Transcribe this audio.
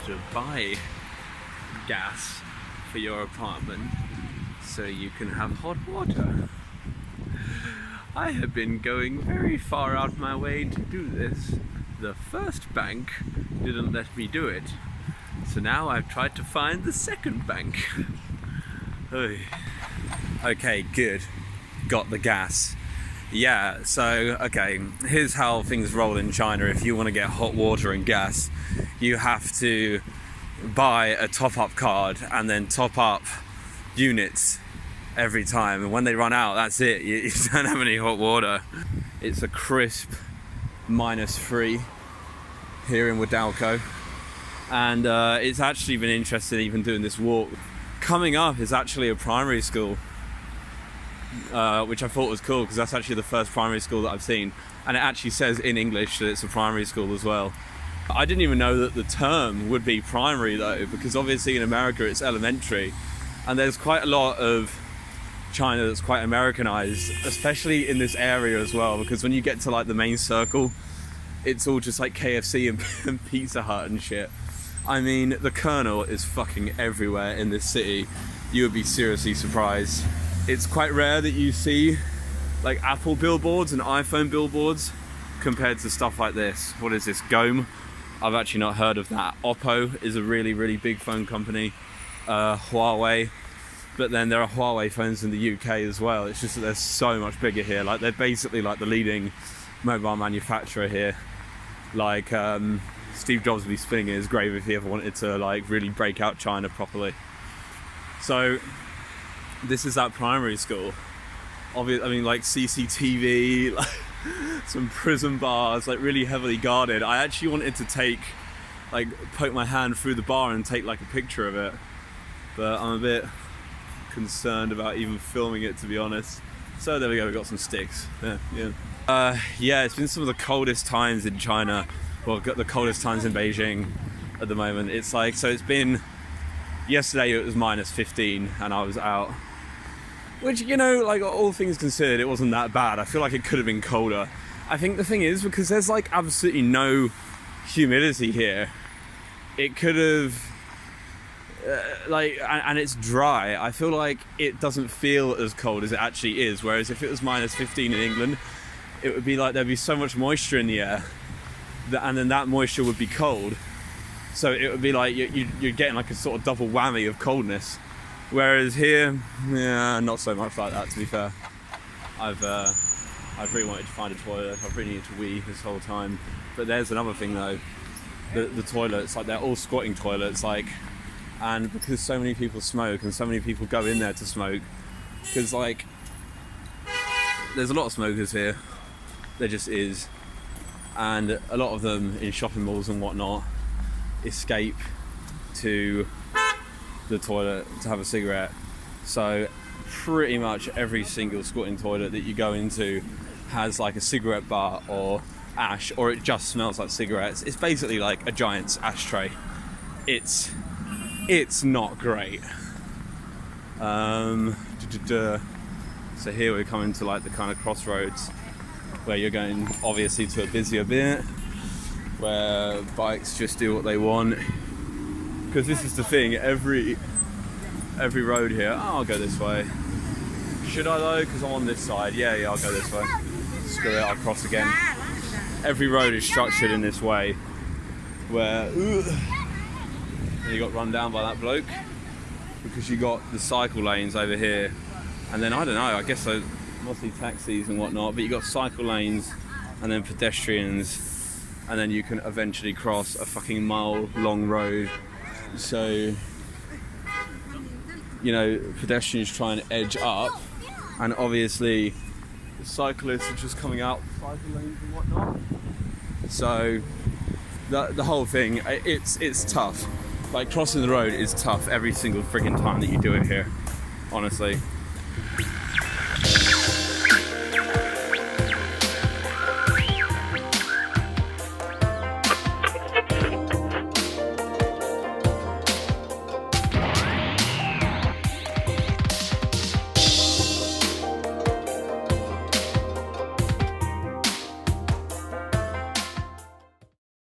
have to buy gas for your apartment so you can have hot water. I have been going very far out my way to do this. The first bank didn't let me do it, so now I've tried to find the second bank. Okay, good. Got the gas. Yeah, so, okay, here's how things roll in China. If you want to get hot water and gas, you have to buy a top-up card and then top up units every time. And when they run out, that's it. You don't have any hot water. It's a crisp -3 here in Wadalco. And it's actually been interesting even doing this walk. Coming up is actually a primary school. Which I thought was cool because that's actually the first primary school that I've seen, and it actually says in English that it's a primary school as well. I didn't even know that the term would be primary though, because obviously in America it's elementary, and there's quite a lot of China that's quite Americanized, especially in this area as well, because when you get to like the main circle, it's all just like KFC and Pizza Hut and shit. I mean, the Colonel is fucking everywhere in this city. You would be seriously surprised. It's quite rare that you see like Apple billboards and iPhone billboards compared to stuff like this. What is this, Gome? I've actually not heard of that. Oppo is a really, really big phone company. Huawei, but then there are Huawei phones in the UK as well. It's just that they're so much bigger here. Like they're basically like the leading mobile manufacturer here. Like Steve Jobs would be spinning in his grave if he ever wanted to like really break out China properly. So this is that primary school. Obviously, I mean, like CCTV, like some prison bars, like really heavily guarded. I actually wanted to poke my hand through the bar and take like a picture of it, but I'm a bit concerned about even filming it, to be honest. So there we go, we got some sticks. Yeah, it's been some of the coldest times in China. Well, the coldest times in Beijing at the moment. It's like, so it's been, yesterday it was -15 and I was out. Which, you know, like all things considered, it wasn't that bad. I feel like it could have been colder. I think the thing is, because there's like absolutely no humidity here, it could have, and it's dry. I feel like it doesn't feel as cold as it actually is. Whereas if it was -15 in England, it would be like there'd be so much moisture in the air, and then that moisture would be cold. So it would be like you're getting like a sort of double whammy of coldness. Whereas here, yeah, not so much like that, to be fair. I've really wanted to find a toilet. I've really needed to wee this whole time. But there's another thing though, the toilets, like they're all squatting toilets, like, and because so many people smoke and so many people go in there to smoke, because like, there's a lot of smokers here, there just is, and a lot of them in shopping malls and whatnot escape to the toilet to have a cigarette. So pretty much every single squatting toilet that you go into has like a cigarette bar or ash, or it just smells like cigarettes. It's basically like a giant's ashtray. It's not great. So here we're coming to like the kind of crossroads where you're going obviously to a busier bit where bikes just do what they want. Because this is the thing, every road here. Oh, I'll go this way. Should I though? Because I'm on this side. Yeah, I'll go this way. Screw it, I'll cross again. Every road is structured in this way, where you got run down by that bloke, because you got the cycle lanes over here, and then I don't know. I guess those mostly taxis and whatnot, but you got cycle lanes, and then pedestrians, and then you can eventually cross a fucking mile-long road. So, you know, pedestrians try and edge up, and obviously the cyclists are just coming out cycle lanes and whatnot. So the whole thing, it's tough. Like crossing the road is tough every single friggin' time that you do it here, honestly.